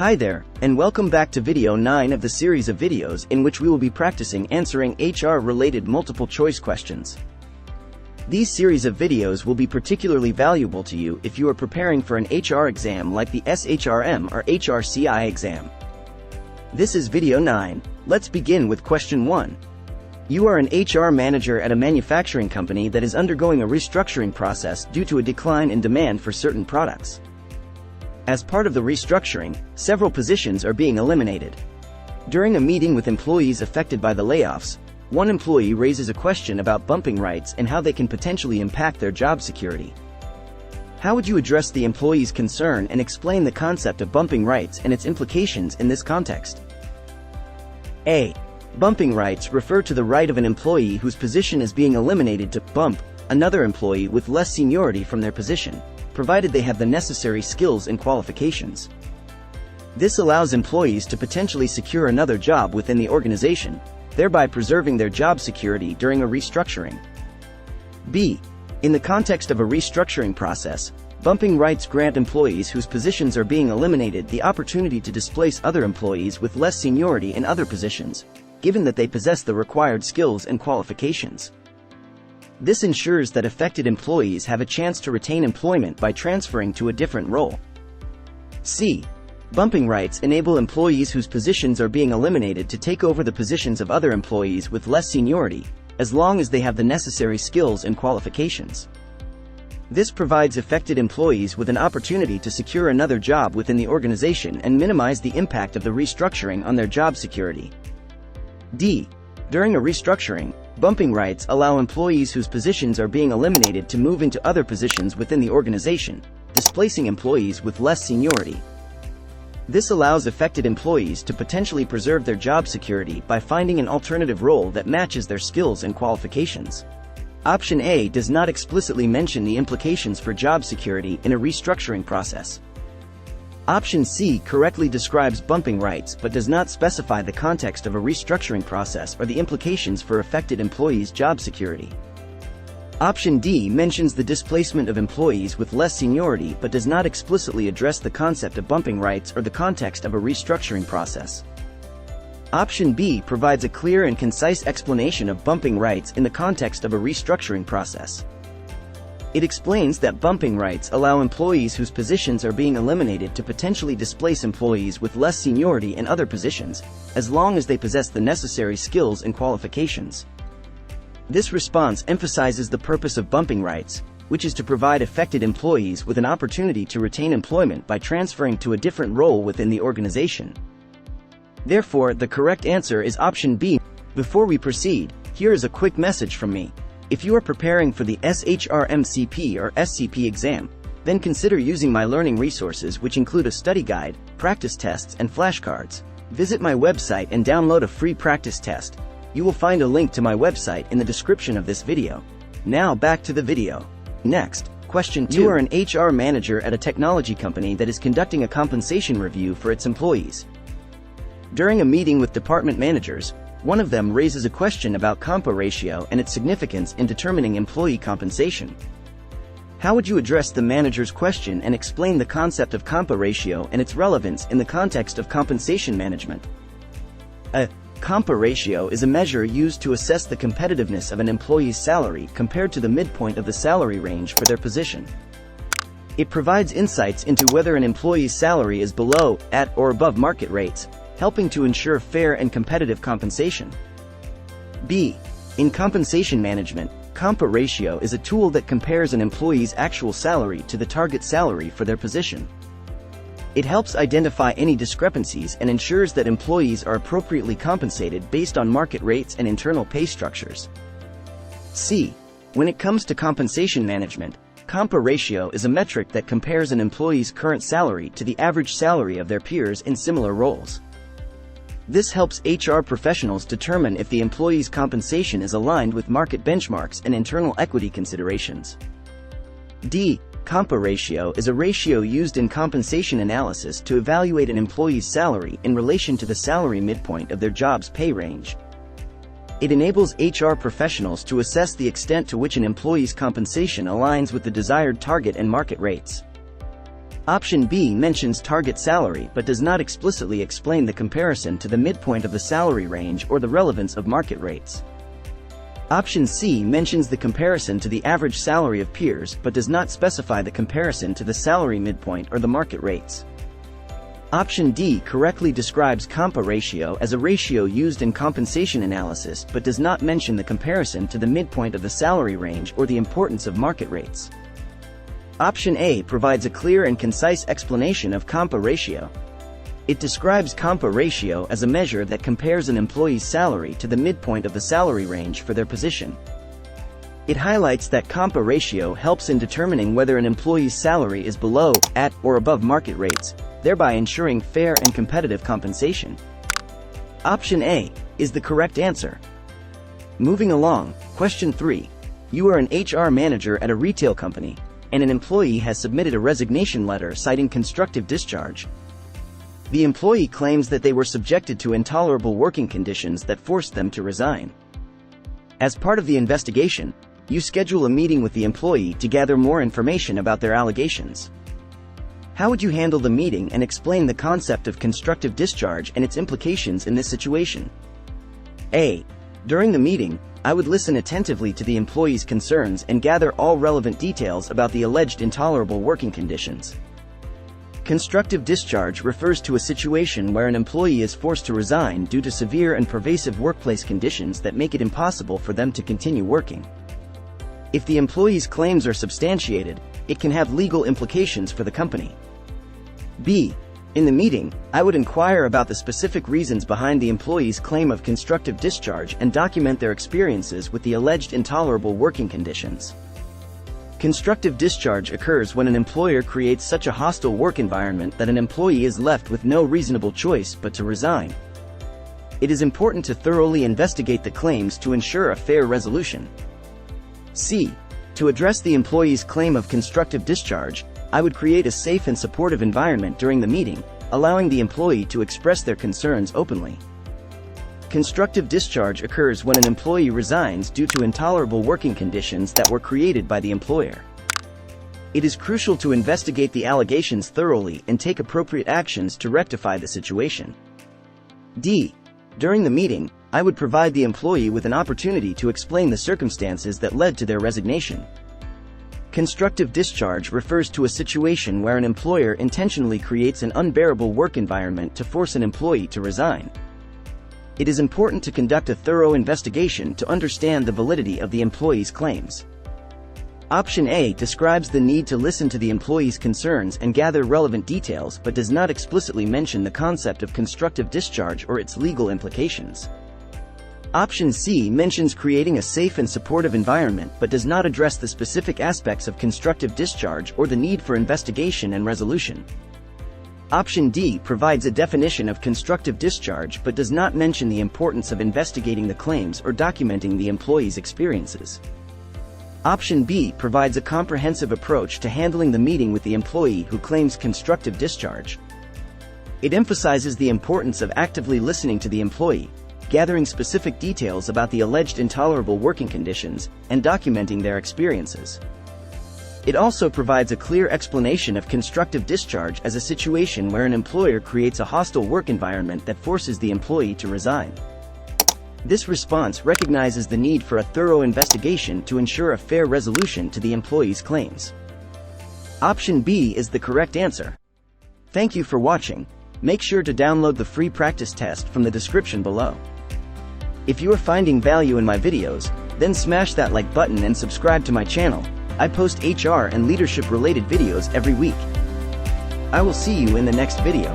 Hi there, and welcome back to video 9 of the series of videos in which we will be practicing answering HR-related multiple-choice questions. These series of videos will be particularly valuable to you if you are preparing for an HR exam like the SHRM or HRCI exam. This is video 9. Let's begin with question 1. You are an HR manager at a manufacturing company that is undergoing a restructuring process due to a decline in demand for certain products. As part of the restructuring, several positions are being eliminated. During a meeting with employees affected by the layoffs, one employee raises a question about bumping rights and how they can potentially impact their job security. How would you address the employee's concern and explain the concept of bumping rights and its implications in this context? A. Bumping rights refer to the right of an employee whose position is being eliminated to bump another employee with less seniority from their position, provided they have the necessary skills and qualifications. This allows employees to potentially secure another job within the organization, thereby preserving their job security during a restructuring. B. In the context of a restructuring process, bumping rights grant employees whose positions are being eliminated the opportunity to displace other employees with less seniority in other positions, given that they possess the required skills and qualifications. This ensures that affected employees have a chance to retain employment by transferring to a different role. C. Bumping rights enable employees whose positions are being eliminated to take over the positions of other employees with less seniority, as long as they have the necessary skills and qualifications. This provides affected employees with an opportunity to secure another job within the organization and minimize the impact of the restructuring on their job security. D. During a restructuring, bumping rights allow employees whose positions are being eliminated to move into other positions within the organization, displacing employees with less seniority. This allows affected employees to potentially preserve their job security by finding an alternative role that matches their skills and qualifications. Option A does not explicitly mention the implications for job security in a restructuring process. Option C correctly describes bumping rights but does not specify the context of a restructuring process or the implications for affected employees' job security. Option D mentions the displacement of employees with less seniority but does not explicitly address the concept of bumping rights or the context of a restructuring process. Option B provides a clear and concise explanation of bumping rights in the context of a restructuring process. It explains that bumping rights allow employees whose positions are being eliminated to potentially displace employees with less seniority in other positions, as long as they possess the necessary skills and qualifications. This response emphasizes the purpose of bumping rights, which is to provide affected employees with an opportunity to retain employment by transferring to a different role within the organization. Therefore, the correct answer is option B. Before we proceed, here is a quick message from me. If you are preparing for the SHRM CP or SCP exam, then consider using my learning resources, which include a study guide, practice tests, and flashcards. Visit my website and download a free practice test. You will find a link to my website in the description of this video. Now back to the video. Next, question 2. You are an HR manager at a technology company that is conducting a compensation review for its employees. During a meeting with department managers, one of them raises a question about compa ratio and its significance in determining employee compensation. How would you address the manager's question and explain the concept of compa ratio and its relevance in the context of compensation management? A compa ratio is a measure used to assess the competitiveness of an employee's salary compared to the midpoint of the salary range for their position. It provides insights into whether an employee's salary is below, at, or above market rates, helping to ensure fair and competitive compensation. B. In compensation management, compa ratio is a tool that compares an employee's actual salary to the target salary for their position. It helps identify any discrepancies and ensures that employees are appropriately compensated based on market rates and internal pay structures. C. When it comes to compensation management, compa ratio is a metric that compares an employee's current salary to the average salary of their peers in similar roles. This helps HR professionals determine if the employee's compensation is aligned with market benchmarks and internal equity considerations. D. Compa ratio is a ratio used in compensation analysis to evaluate an employee's salary in relation to the salary midpoint of their job's pay range. It enables HR professionals to assess the extent to which an employee's compensation aligns with the desired target and market rates. Option B mentions target salary but does not explicitly explain the comparison to the midpoint of the salary range or the relevance of market rates. Option C mentions the comparison to the average salary of peers but does not specify the comparison to the salary midpoint or the market rates. Option D correctly describes compa ratio as a ratio used in compensation analysis but does not mention the comparison to the midpoint of the salary range or the importance of market rates. Option A provides a clear and concise explanation of compa ratio. It describes compa ratio as a measure that compares an employee's salary to the midpoint of the salary range for their position. It highlights that compa ratio helps in determining whether an employee's salary is below, at, or above market rates, thereby ensuring fair and competitive compensation. Option A is the correct answer. Moving along, question 3. You are an HR manager at a retail company, and an employee has submitted a resignation letter citing constructive discharge. The employee claims that they were subjected to intolerable working conditions that forced them to resign. As part of the investigation, you schedule a meeting with the employee to gather more information about their allegations. How would you handle the meeting and explain the concept of constructive discharge and its implications in this situation? A. During the meeting, I would listen attentively to the employee's concerns and gather all relevant details about the alleged intolerable working conditions. Constructive discharge refers to a situation where an employee is forced to resign due to severe and pervasive workplace conditions that make it impossible for them to continue working. If the employee's claims are substantiated, it can have legal implications for the company. B. In the meeting, I would inquire about the specific reasons behind the employee's claim of constructive discharge and document their experiences with the alleged intolerable working conditions. Constructive discharge occurs when an employer creates such a hostile work environment that an employee is left with no reasonable choice but to resign. It is important to thoroughly investigate the claims to ensure a fair resolution. C. To address the employee's claim of constructive discharge, I would create a safe and supportive environment during the meeting, allowing the employee to express their concerns openly. Constructive discharge occurs when an employee resigns due to intolerable working conditions that were created by the employer. It is crucial to investigate the allegations thoroughly and take appropriate actions to rectify the situation. D. During the meeting, I would provide the employee with an opportunity to explain the circumstances that led to their resignation. Constructive discharge refers to a situation where an employer intentionally creates an unbearable work environment to force an employee to resign. It is important to conduct a thorough investigation to understand the validity of the employee's claims. Option A describes the need to listen to the employee's concerns and gather relevant details but does not explicitly mention the concept of constructive discharge or its legal implications. Option C mentions creating a safe and supportive environment but does not address the specific aspects of constructive discharge or the need for investigation and resolution. Option D provides a definition of constructive discharge but does not mention the importance of investigating the claims or documenting the employee's experiences. Option B provides a comprehensive approach to handling the meeting with the employee who claims constructive discharge. It emphasizes the importance of actively listening to the employee, gathering specific details about the alleged intolerable working conditions, and documenting their experiences. It also provides a clear explanation of constructive discharge as a situation where an employer creates a hostile work environment that forces the employee to resign. This response recognizes the need for a thorough investigation to ensure a fair resolution to the employee's claims. Option B is the correct answer. Thank you for watching. Make sure to download the free practice test from the description below. If you are finding value in my videos, then smash that like button and subscribe to my channel. I post HR and leadership related videos every week. I will see you in the next video.